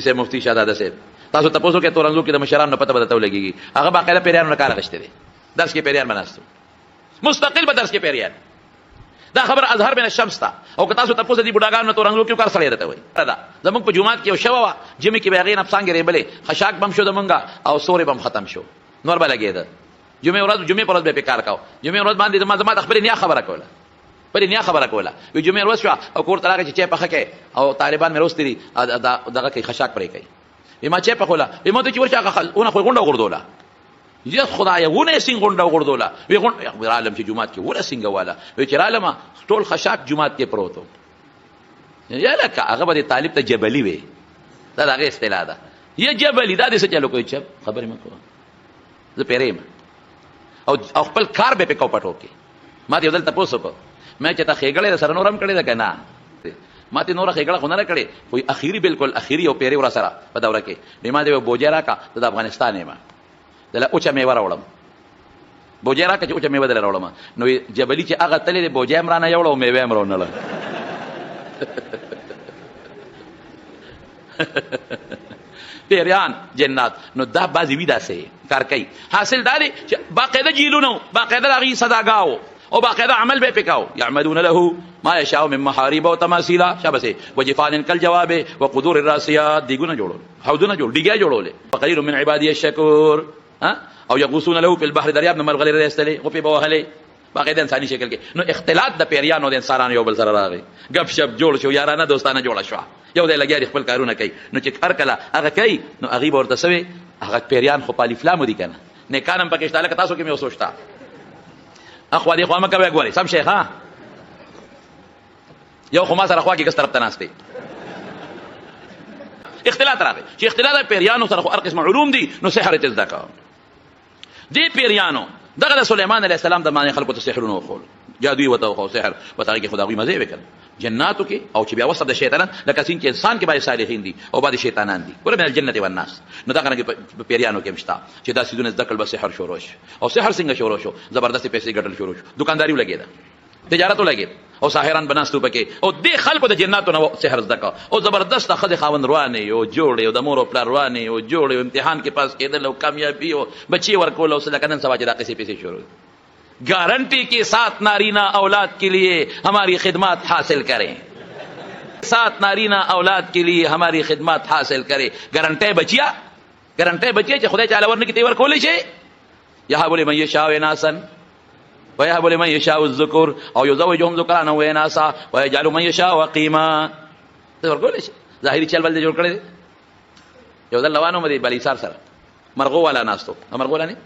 سه مفتی شهادت صاحب تاسو تاسو کې تورنګو کې د مشرانو نه پته بدته ولګي هغه باقاعده پیریانو نه کار غشته دي درس کې پیریان بناستو مستقل به درس کې پیریان دا خبر اظهر بین الشمس تا او که تاسو تاسو دې بډاګانو تورنګو کې کار سره راته وي دا زموږ په جمعات کې یو شوا جمعې کې بیاغې نفسانګ ریبلې خشاک بم شو د منګه او سورې بم ختم شو نور به لګېده جمعې ورځ جمعې پر ورځ به کار کاو جمعې ورځ باندې زما خبرې نه خبره کوله پرې نه خبره کوله وی جمعې ورځ شو او کور تلاګه چې په خکه او طالبان مې روستري دغه کې خشاک پرې کوي ما چې په خوله ما ته چې ورچا خل اون خو غونډه غردوله یا خدای ونه سین غونډه غردوله وی غونډه عالم چې جمعات کې ولا سینګه والا وی چې عالم ټول خشاک جمعات کې پروتو یا لکه هغه به طالب ته جبلی وي دا هغه اصطلاح ده یا جبلی دا دې څه چلو کوي چې خبرې مکو زه پیریم او خپل کار به پکاو پټو کې ما دې ودل تاسو کو مې چې تا خېګړې سره نورم کړی دا کنه ما ته نور خېګړه خو نه کړې وای اخیری بالکل اخیری او پیری ور سره په دوره کې ما دې بوجرا کا د افغانستان ما دله اوچا مې وراولم بوجرا کا چې اوچا مې بدل راولم نو جبلی چې هغه تلې بوجا عمران یوړو مې و عمران پیریان جنات نو دا بازی وی داسې کار کوي حاصل داري چې باقاعده جیلونو باقاعده راغي صداګاو او باقاعده عمل به پکاو يعملون له ما يشاء من محاريب وتماثيل شابسه وجفان كالجواب وقدور الراسيات دیګونه جوړول حوضونه جوړ دیګه جوړول فقليل من عبادي الشكور او يغوصون له في البحر دریاب نمل غلي رستلي او په بوهله باقاعده انساني شکل کې نو اختلاط د پیریانو د انسانانو یو بل سره راغی غب شپ جوړ شو یارانه دوستانه جوړ شو یو د لګیا خپل کارونه کوي نو چې هر کله هغه کوي نو هغه ورته سوي هغه پیریان خو په الفلام دي کنه نه کانم پکې شاله تاسو کې مې وسوچتا اخوا دې خو ما کوي غوړي سم شیخ ها یو خو ما سره خوا کې کس طرف ته ناشته اختلاط راغی چې اختلاط پیریانو سره خو هر قسم علوم دي نو سحر ته ځکا دې پیریانو دغه سليمان عليه السلام د باندې خلکو ته سحرونه وخول جادوی وته خو سحر پتاږي کې خدای مزه وکړ جناتو کې او چې بیا وسط د شیطانان لکه سین کې انسان کې باندې صالحین دي او باندې شیطانان دي ګوره من الجنه والناس نو دا څنګه پیریانو کې مشتا چې دا سيدونه ذکر به سحر شروع شي او سحر څنګه شروع شو زبردست پیسې ګټل شروع شو دکانداري ولګیدا تجارت ولګید او ساحران بناستو پکې او دې خلکو د جناتو نو سحر زکا او زبردست خدای خاون روانه او جوړ او د مور او پلار روانه او جوړ امتحان کې پاس کېدل او کامیابی او بچي ورکول او سلکنن سوا چې دا قصې پیسې شروع गारंटी के साथ नारीना औलाद के लिए हमारी खिदमत हासिल करें 7 नारीना औलाद के लिए हमारी खिदमत हासिल करें गारंटी बचिया چې خدای تعالی ورنه کې تیور کولې شي یا بوله من یشاء اناسن و یا بوله من یشاء الذکر او یزوجهم ذکرانا و اناسا و یجعل من یشاء وقیما تیور کولې شي ظاهری چل بل جوړ کړي یو ځل لوانو مې بلی سره مرغو والا ناستو مرغو نه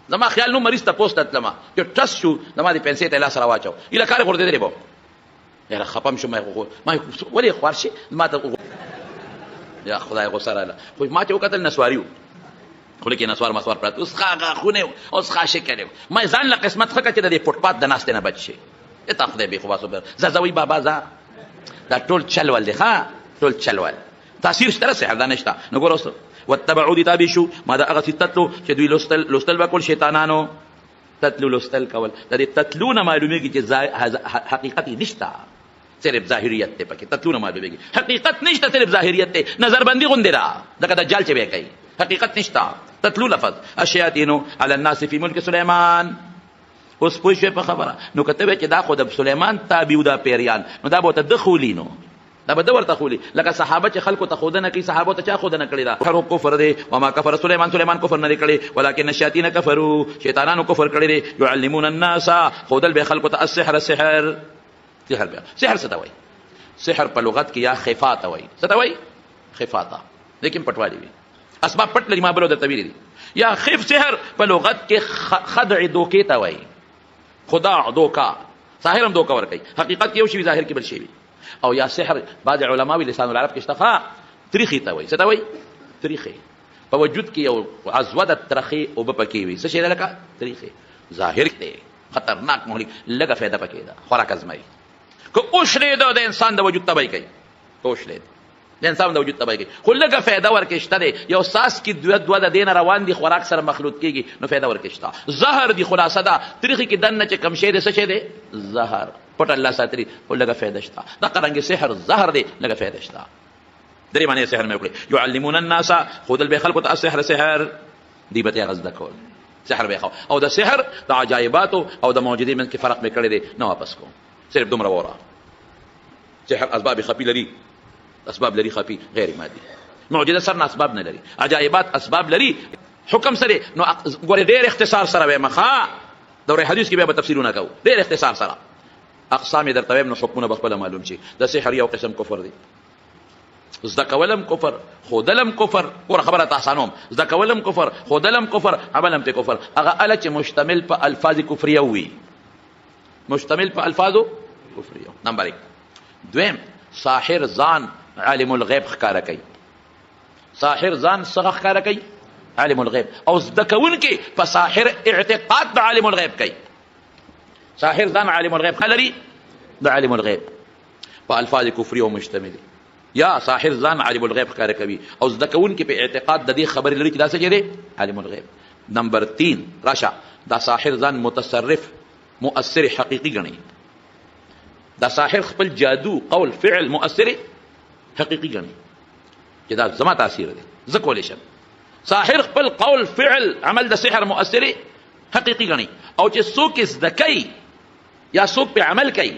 زما خیال نو مریض ته پوسټ اتلما چې ټس شو زما دې پیسې ته لاس راواچو اله کار ورته دی بو یاره خپم شو ما ولې خوارشي ما ته یا خدای غوسه رااله خو ما ته وکتل نسواریو خو لیکن نسوار مسوار پرات اوس خاغه خونه اوس خاشه کړو ما ځان له قسمت خکه چې د فوټپات د ناس نه بچي ته خدای به خو واسو زوی بابا ز دا ټول چلول دي ها ټول چلول تاثیر شته سحر دانشتا نو ګوروس واتبعوا دي تابشو ما دا اغه تتلو چې دوی لوستل وکول شیطانانو تتلو لوستل کول د دې تتلو نه معلومیږي چې حقیقت نشته صرف ظاهریت ته پکې تتلو نه معلومیږي حقیقت نشته صرف ظاهریت ته نظر بندي غوندرا دغه دجال چې به کوي حقیقت نشته تتلو لفظ الشیاطین علی الناس فی ملک سلیمان اوس پوه شو په خبره نو کته چې دا خو د سلیمان تابع دا پیریان نو دا به تدخلینو دا به ورته خولي لکه صحابه چې خلکو ته خودنه کوي صحابه ته چا خودنه کړی دا هر کفر دی و ما کفر سليمان کفر نه کړی ولکن الشیاطین کفروا شیطانانو کفر کړی دی يعلمون الناس خودل به خلکو ته السحر سحر څه ته وایي سحر په لغت کې یا خفاته وایي څه ته وایي خفاته لیکن پټوالی وي اسباب پټ لري ما بلو د تویل دي یا خف سحر په لغت کې خدع دوکې ته وایي خداع دوکا ظاهرم دوکا ور کوي حقیقت یو شی ظاهر کې بل شی وي او یا سحر بعض علماء لسان العرب کې اشتخا تریخي ته وایي څه ته وایي تریخي په وجود کې یو عزوه د ترخي او بپکې وي څه شي لکه تریخي ظاهر ته خطرناک مهلک لګه فایده پکې ده خوراک ازمای کو اوشلې د انسان د وجود تبای کوي اوشلې د انسان د وجود تبای کوي خو لګه فایده ورکشته ده یو ساس کې دوه د دین روان دي خوراک سره مخلوط کیږي نو فایده ورکشته زهر دی خلاصه ده تریخي کې دنه چې کم شي ده څه شي ده زهر پټ الله ساتري او لګه فایده شته دا قرانګي سحر زهر دی لګه فایده شته درې معنی سحر مې وکړي. يعلمون الناس خودل به خلق ته سحر سحر دی به غزدا کول سحر به خو او د سحر د عجایبات او د موجودین من کې فرق به کړی دی نه واپس کوم صرف دومره وره. سحر اسباب خفي لري اسباب لري خفي غیر مادي. معجزه سر نه اسباب نه لري عجایبات اسباب لري حکم سره نو ګوره ډېر اختصار سره به مخا دوره حدیث کې به تفسیرونه کوو ډېر اختصار سره اقسام درته نو حکمونه بخپل معلوم شي. د سحر یو قسم کفر دی زده کولم کفر خودلم کفر ور خبره تاسانوم زده کولم کفر خودلم کفر عملم ته کفر هغه ال چې مشتمل په الفاظ کفریه وي مشتمل په الفاظ کفریه. نمبر 1 دویم ساحر ځان عالم الغیب ښکارا کوي. ساحر ځان څنګه ښکارا کوي؟ عالم الغیب. او زده کوونکی په ساحر اعتقاد د عالم الغیب کوي. ساحر ځان عالم الغیب خلري د عالم الغیب په الفاظ کفریه مشتمل یا ساحر ځان عالم الغیب ښکارا کوي او زده کوونکی په اعتقاد د دې خبرې لري چې دا څه دی عالم الغیب. نمبر 3 راشه دا ساحر ځان متصرف مؤثر حقیقي ګڼي. دا ساحر خپل جادو قول فعل مؤثر حقیقي ګڼي چې دا زما تاثیر دی زه کولی شم. ساحر خپل قول فعل عمل د سحر مؤثر حقیقي ګڼي او چې څوک زده کوي یا څوک په عمل کوي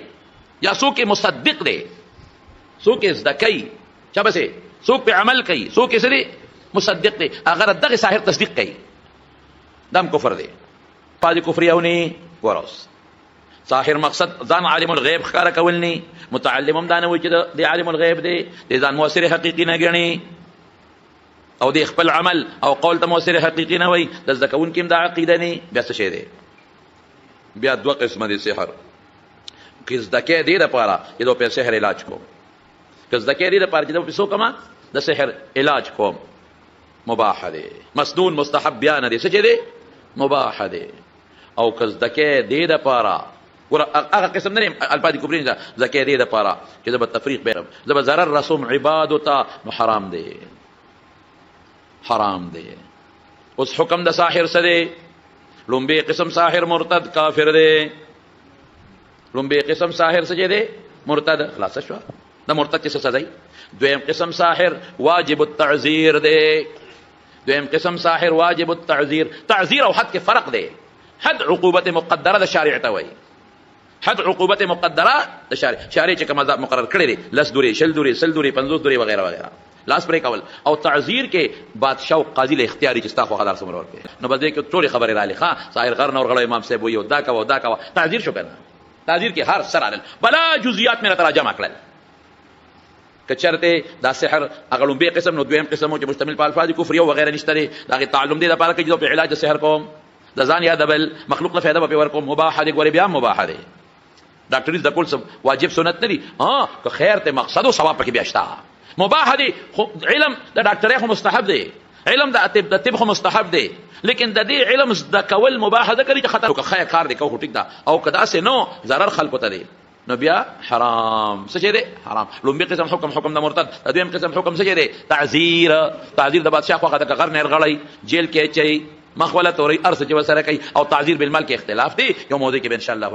یا څوک مصدق دی څوک زده کوي چا بسې څوک په عمل کوي څوک سره مصدق دی اگر دغه ساحر تصدیق کوي دم کفر دی. پاج کفریونه ورس ساحر مقصد ځان عالم الغیب ښکارا کول نه متعلم هم دانه و چې د عالم الغیب دی د ځان مؤثر حقیقي نه ګڼي او د خپل عمل او قول ته مؤثر حقیقي نه وي د زده کوونکي هم د عقیده نه بیا څه شی دی. بیا دوه قسمه دي سحر کې زده کې دی لپاره چې د په سحر علاج کوم که زده کې دی لپاره چې د پیسو کما د سحر علاج کوم مباح دی مسنون مستحب بیان دی څه چې دی مباح دی. او که زده کې دی لپاره هغه قسم نه الفاظ کفرین ده زکه دی د پاره چې د تفریق به زب zarar رسوم عبادت نو حرام دی حرام دی. اوس حکم د ساحر سره لومبه قسم ساحر مرتد کافر دی. لومبه قسم ساحر سره دی مرتد خلاص شو د مرتد څه سزا. دویم قسم ساحر واجب التعذير دی. دویم قسم ساحر واجب التعذير. تعذير او حد کې فرق دی. حد عقوبت مقدره د شارع ته وایي حد عقوبت مقدره د شارع چې کوم عذاب مقرر کړی دی لس دوری شل دوری سل دوری 50 دوری وغیرہ وغیرہ لاس پرې کول او تعذير کې بادشاہ او قاضي له اختیاري چې تاسو خدای سره ورکړي نو بده کې ټول خبره را لخوا ساحر غرن اور غړو امام صاحب وي او دا کا تعذير شو کنه تعذير کې هر سر علل بلا جزئیات مې تراجم کړل کچرته دا سحر اغلون به قسم نو دویم قسم چې مشتمل په الفاظ کفر او وغیرہ نشته دا تعلم دی لپاره کې په علاج سحر کوم د ځان یادبل مخلوق له فائدہ په ورکوم مباح دی ګوري بیا مباح دی. ډاکټري د کول سب واجب سنت نه دي که خیر ته مقصد او ثواب پکې بیا شته مباح دي. علم د ډاکټرۍ خو مستحب دی علم د طب خو مستحب دی لیکن د دې علم د کول مباح ده کوي چې خطر که خیر کار دی کو ټیک ده او کدا سه نو zarar خلق ته دی نو بیا حرام څه دی حرام. لومبي قسم حکم د مرتد دویم قسم حکم څه دی تعذير د بادشاہ خو د غر نه غړی جیل کې چي مخوله توري ارث چې وسره کوي او تعذير بالمال کې اختلاف دی یو موضوع کې ان شاء الله